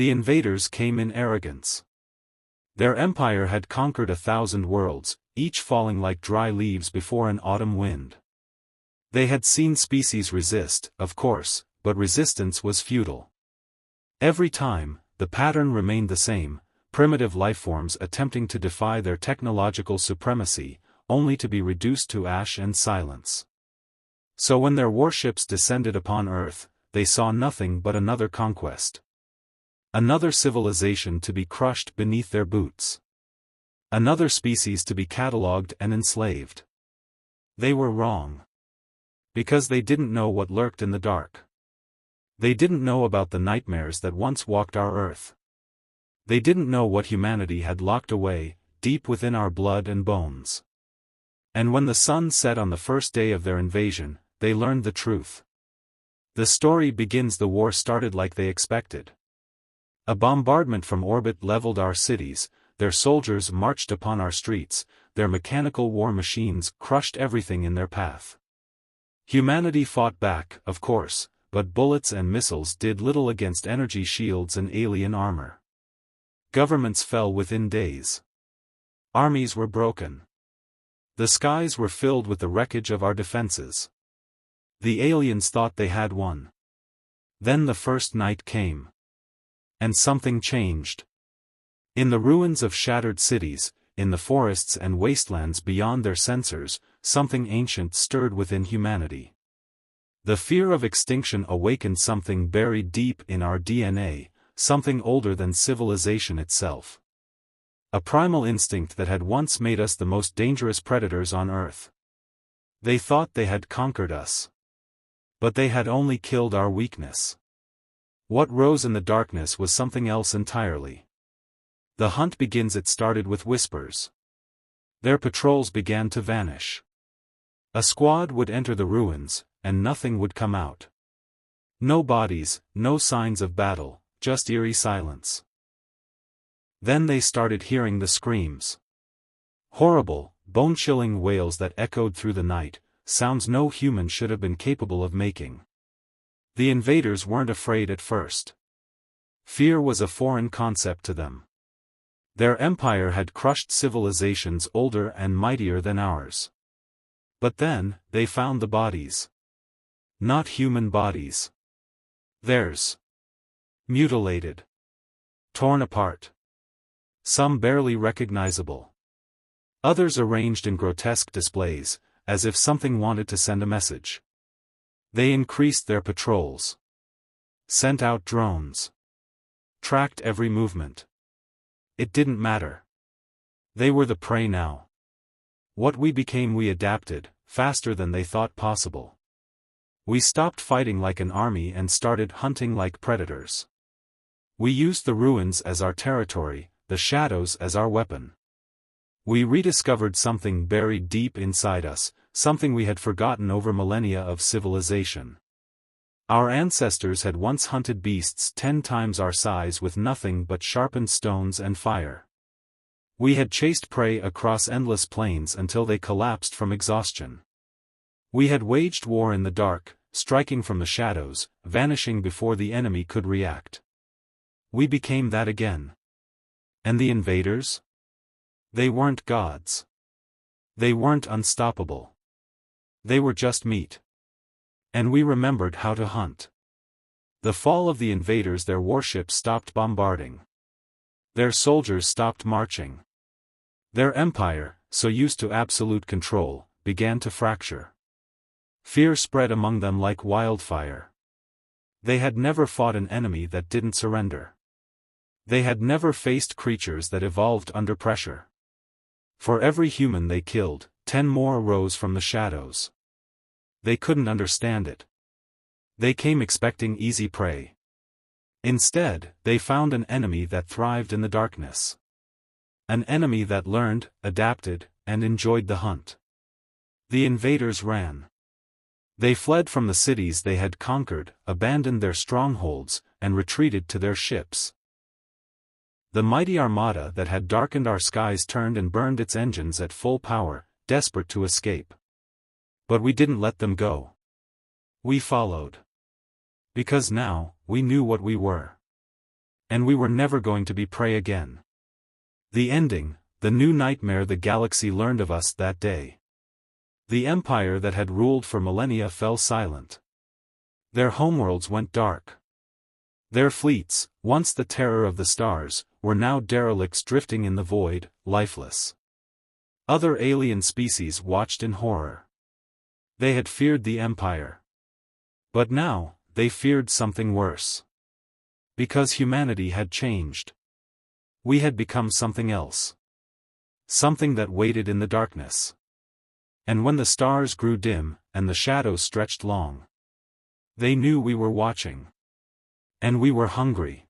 The invaders came in arrogance. Their empire had conquered 1,000 worlds, each falling like dry leaves before an autumn wind. They had seen species resist, of course, but resistance was futile. Every time, the pattern remained the same: primitive lifeforms attempting to defy their technological supremacy, only to be reduced to ash and silence. So when their warships descended upon Earth, they saw nothing but another conquest. Another civilization to be crushed beneath their boots. Another species to be catalogued and enslaved. They were wrong. Because they didn't know what lurked in the dark. They didn't know about the nightmares that once walked our Earth. They didn't know what humanity had locked away, deep within our blood and bones. And when the sun set on the first day of their invasion, they learned the truth. The story begins: the war started like they expected. A bombardment from orbit leveled our cities, their soldiers marched upon our streets, their mechanical war machines crushed everything in their path. Humanity fought back, of course, but bullets and missiles did little against energy shields and alien armor. Governments fell within days. Armies were broken. The skies were filled with the wreckage of our defenses. The aliens thought they had won. Then the first night came. And something changed. In the ruins of shattered cities, in the forests and wastelands beyond their sensors, something ancient stirred within humanity. The fear of extinction awakened something buried deep in our DNA, something older than civilization itself. A primal instinct that had once made us the most dangerous predators on Earth. They thought they had conquered us. But they had only killed our weakness. What rose in the darkness was something else entirely. The hunt begins. It started with whispers. Their patrols began to vanish. A squad would enter the ruins, and nothing would come out. No bodies, no signs of battle, just eerie silence. Then they started hearing the screams. Horrible, bone-chilling wails that echoed through the night, sounds no human should have been capable of making. The invaders weren't afraid at first. Fear was a foreign concept to them. Their empire had crushed civilizations older and mightier than ours. But then, they found the bodies. Not human bodies. Theirs. Mutilated. Torn apart. Some barely recognizable. Others arranged in grotesque displays, as if something wanted to send a message. They increased their patrols. Sent out drones. Tracked every movement. It didn't matter. They were the prey now. What we became, we adapted, faster than they thought possible. We stopped fighting like an army and started hunting like predators. We used the ruins as our territory, the shadows as our weapon. We rediscovered something buried deep inside us, something we had forgotten over millennia of civilization. Our ancestors had once hunted beasts 10 times our size with nothing but sharpened stones and fire. We had chased prey across endless plains until they collapsed from exhaustion. We had waged war in the dark, striking from the shadows, vanishing before the enemy could react. We became that again. And the invaders? They weren't gods. They weren't unstoppable. They were just meat. And we remembered how to hunt. The fall of the invaders, their warships stopped bombarding. Their soldiers stopped marching. Their empire, so used to absolute control, began to fracture. Fear spread among them like wildfire. They had never fought an enemy that didn't surrender. They had never faced creatures that evolved under pressure. For every human they killed, 10 more rose from the shadows. They couldn't understand it. They came expecting easy prey. Instead, they found an enemy that thrived in the darkness. An enemy that learned, adapted, and enjoyed the hunt. The invaders ran. They fled from the cities they had conquered, abandoned their strongholds, and retreated to their ships. The mighty armada that had darkened our skies turned and burned its engines at full power, desperate to escape. But we didn't let them go. We followed. Because now, we knew what we were. And we were never going to be prey again. The ending, the new nightmare the galaxy learned of us that day. The empire that had ruled for millennia fell silent. Their homeworlds went dark. Their fleets, once the terror of the stars, were now derelicts drifting in the void, lifeless. Other alien species watched in horror. They had feared the empire. But now, they feared something worse. Because humanity had changed. We had become something else. Something that waited in the darkness. And when the stars grew dim, and the shadows stretched long, they knew we were watching. And we were hungry.